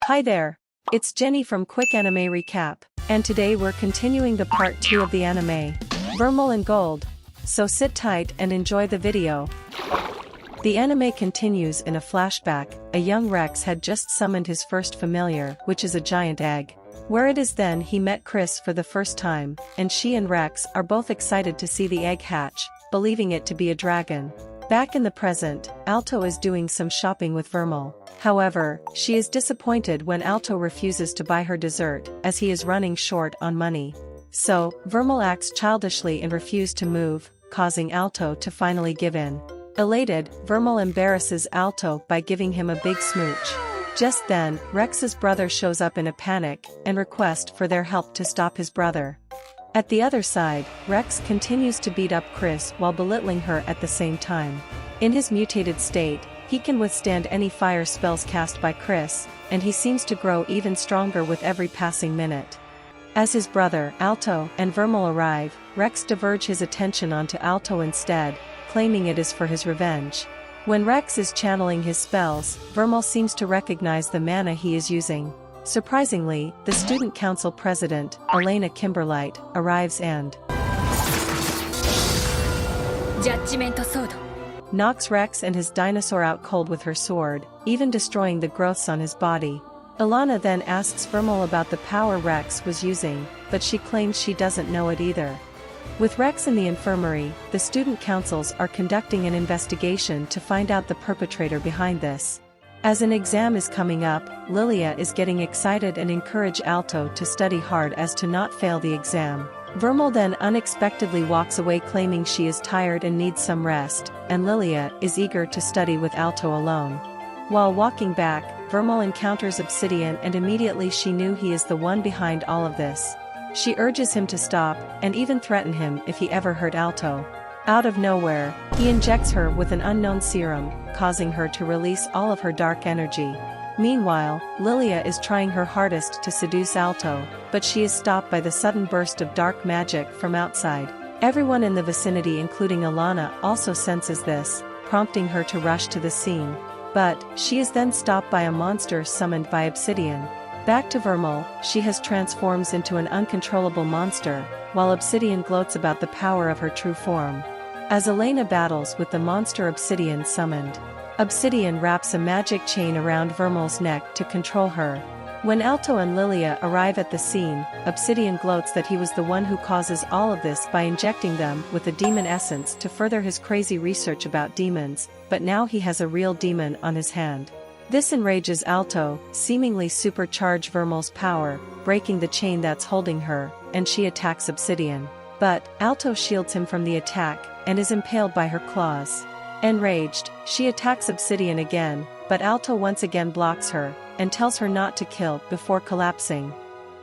Hi there! It's Jenny from Quick Anime Recap, and today we're continuing the part 2 of the anime, Vermeil and Gold. So sit tight and enjoy the video. The anime continues in a flashback. A young Rex had just summoned his first familiar, which is a giant egg. Where it is then he met Chris for the first time, and she and Rex are both excited to see the egg hatch, believing it to be a dragon. Back in the present, Alto is doing some shopping with Vermeil. However, she is disappointed when Alto refuses to buy her dessert, as he is running short on money. So, Vermeil acts childishly and refuses to move, causing Alto to finally give in. Elated, Vermeil embarrasses Alto by giving him a big smooch. Just then, Rex's brother shows up in a panic, and requests for their help to stop his brother. At the other side, Rex continues to beat up Chris while belittling her at the same time. In his mutated state, he can withstand any fire spells cast by Chris, and he seems to grow even stronger with every passing minute. As his brother, Alto, and Vermeil arrive, Rex diverges his attention onto Alto instead, claiming it is for his revenge. When Rex is channeling his spells, Vermeil seems to recognize the mana he is using. Surprisingly, the student council president, Elena Kimberlite, arrives and knocks Rex and his dinosaur out cold with her sword, even destroying the growths on his body. Ilana then asks Vermeil about the power Rex was using, but she claims she doesn't know it either. With Rex in the infirmary, the student councils are conducting an investigation to find out the perpetrator behind this. As an exam is coming up, Lilia is getting excited and encourages Alto to study hard as to not fail the exam. Vermeil then unexpectedly walks away claiming she is tired and needs some rest, and Lilia is eager to study with Alto alone. While walking back, Vermeil encounters Obsidian and immediately she knew he is the one behind all of this. She urges him to stop, and even threaten him if he ever hurt Alto. Out of nowhere, he injects her with an unknown serum, causing her to release all of her dark energy. Meanwhile, Lilia is trying her hardest to seduce Alto, but she is stopped by the sudden burst of dark magic from outside. Everyone in the vicinity including Ilana also senses this, prompting her to rush to the scene. But, she is then stopped by a monster summoned by Obsidian. Back to Vermeil, she has transforms into an uncontrollable monster, while Obsidian gloats about the power of her true form. As Elena battles with the monster Obsidian summoned, Obsidian wraps a magic chain around Vermeil's neck to control her. When Alto and Lilia arrive at the scene, Obsidian gloats that he was the one who causes all of this by injecting them with a demon essence to further his crazy research about demons, but now he has a real demon on his hand. This enrages Alto, seemingly supercharge Vermeil's power, breaking the chain that's holding her, and she attacks Obsidian. But, Alto shields him from the attack, and is impaled by her claws. Enraged, she attacks Obsidian again, but Alto once again blocks her, and tells her not to kill before collapsing.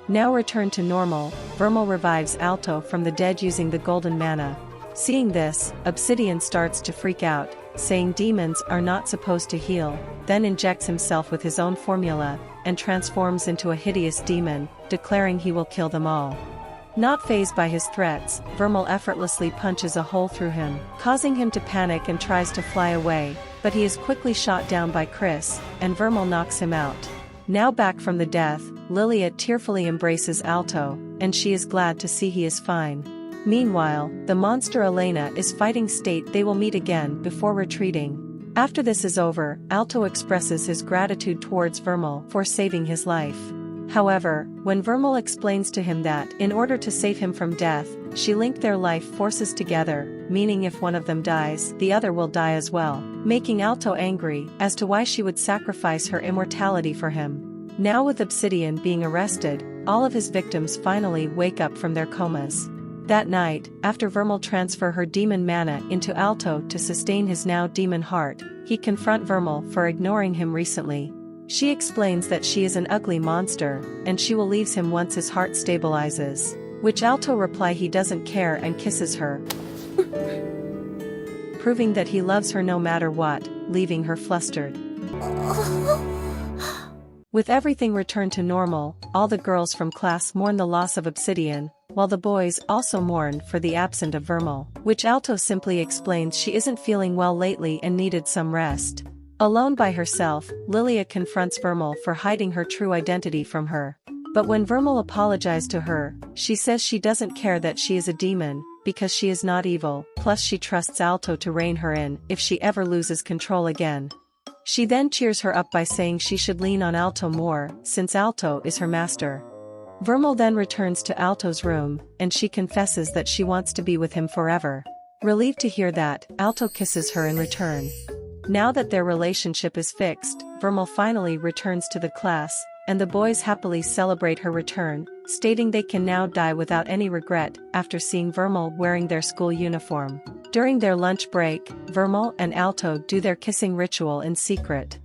Now returned to normal, Vermeil revives Alto from the dead using the golden mana. Seeing this, Obsidian starts to freak out, saying demons are not supposed to heal, then injects himself with his own formula, and transforms into a hideous demon, declaring he will kill them all. Not fazed by his threats, Vermeil effortlessly punches a hole through him, causing him to panic and tries to fly away, but he is quickly shot down by Chris, and Vermeil knocks him out. Now back from the death, Lilia tearfully embraces Alto, and she is glad to see he is fine. Meanwhile, the monster Elena is fighting state they will meet again before retreating. After this is over, Alto expresses his gratitude towards Vermeil for saving his life. However, when Vermeil explains to him that, in order to save him from death, she linked their life forces together, meaning if one of them dies, the other will die as well, making Alto angry as to why she would sacrifice her immortality for him. Now with Obsidian being arrested, all of his victims finally wake up from their comas. That night, after Vermeil transfer her demon mana into Alto to sustain his now demon heart, he confront Vermeil for ignoring him recently. She explains that she is an ugly monster, and she will leave him once his heart stabilizes, which Alto reply he doesn't care and kisses her, proving that he loves her no matter what, leaving her flustered. With everything returned to normal, all the girls from class mourn the loss of Obsidian, while the boys also mourn for the absence of Vermeil, which Alto simply explains she isn't feeling well lately and needed some rest. Alone by herself, Lilia confronts Vermal for hiding her true identity from her. But when Vermal apologized to her, she says she doesn't care that she is a demon, because she is not evil, plus she trusts Alto to rein her in if she ever loses control again. She then cheers her up by saying she should lean on Alto more, since Alto is her master. Vermal then returns to Alto's room, and she confesses that she wants to be with him forever. Relieved to hear that, Alto kisses her in return. Now that their relationship is fixed, Vermal finally returns to the class, and the boys happily celebrate her return, stating they can now die without any regret after seeing Vermal wearing their school uniform. During their lunch break, Vermal and Alto do their kissing ritual in secret.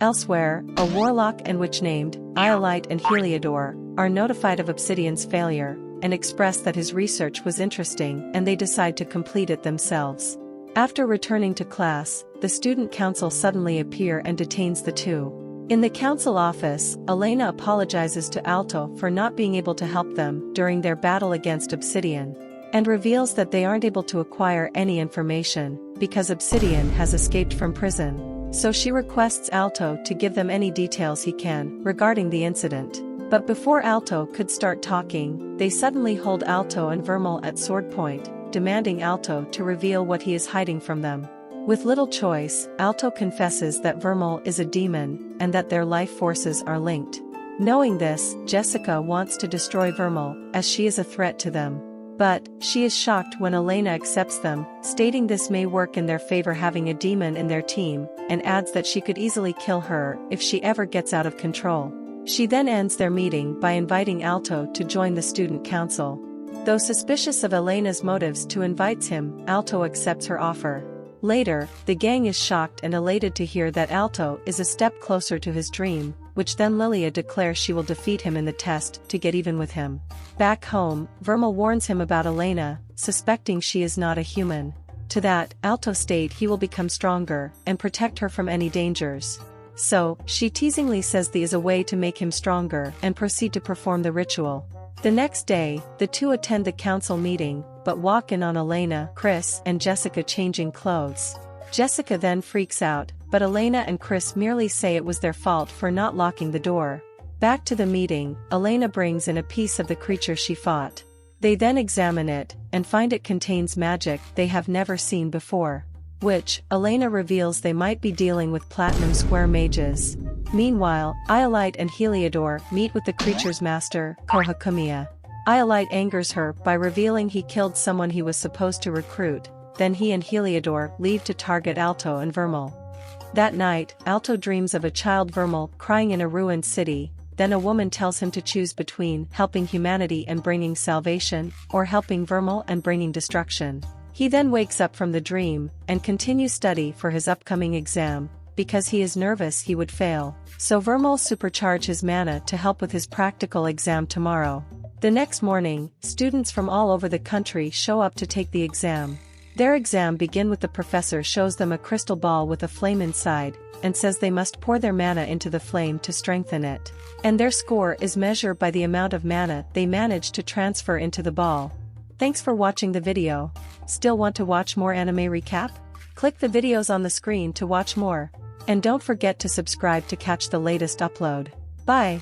Elsewhere, a warlock and witch named Iolite and Heliodor are notified of Obsidian's failure, and express that his research was interesting and they decide to complete it themselves. After returning to class, the student council suddenly appear and detains the two. In the council office, Elena apologizes to Alto for not being able to help them during their battle against Obsidian, and reveals that they aren't able to acquire any information, because Obsidian has escaped from prison. So she requests Alto to give them any details he can regarding the incident. But before Alto could start talking, they suddenly hold Alto and Vermal at sword point, demanding Alto to reveal what he is hiding from them. With little choice, Alto confesses that Vermal is a demon, and that their life forces are linked. Knowing this, Jessica wants to destroy Vermal, as she is a threat to them. But, she is shocked when Elena accepts them, stating this may work in their favor having a demon in their team, and adds that she could easily kill her if she ever gets out of control. She then ends their meeting by inviting Alto to join the student council. Though suspicious of Elena's motives to invite him, Alto accepts her offer. Later, the gang is shocked and elated to hear that Alto is a step closer to his dream, which then Lilia declares she will defeat him in the test to get even with him. Back home, Vermal warns him about Elena, suspecting she is not a human. To that, Alto states he will become stronger and protect her from any dangers. So, she teasingly says there is a way to make him stronger and proceed to perform the ritual. The next day, the two attend the council meeting, but walk in on Elena, Chris, and Jessica changing clothes. Jessica then freaks out, but Elena and Chris merely say it was their fault for not locking the door. Back to the meeting, Elena brings in a piece of the creature she fought. They then examine it, and find it contains magic they have never seen before. Which, Elena reveals they might be dealing with Platinum Square mages. Meanwhile, Iolite and Heliodor meet with the creature's master, Kohakumiya. Iolite angers her by revealing he killed someone he was supposed to recruit, then he and Heliodor leave to target Alto and Vermal. That night, Alto dreams of a child Vermal crying in a ruined city, then a woman tells him to choose between helping humanity and bringing salvation, or helping Vermal and bringing destruction. He then wakes up from the dream, and continues study for his upcoming exam. Because he is nervous he would fail, so Vermal supercharge his mana to help with his practical exam tomorrow. The next morning, students from all over the country show up to take the exam. Their exam begin with the professor shows them a crystal ball with a flame inside, and says they must pour their mana into the flame to strengthen it. And their score is measured by the amount of mana they manage to transfer into the ball. Thanks for watching the video. Still want to watch more anime recap? Click the videos on the screen to watch more. And don't forget to subscribe to catch the latest upload. Bye!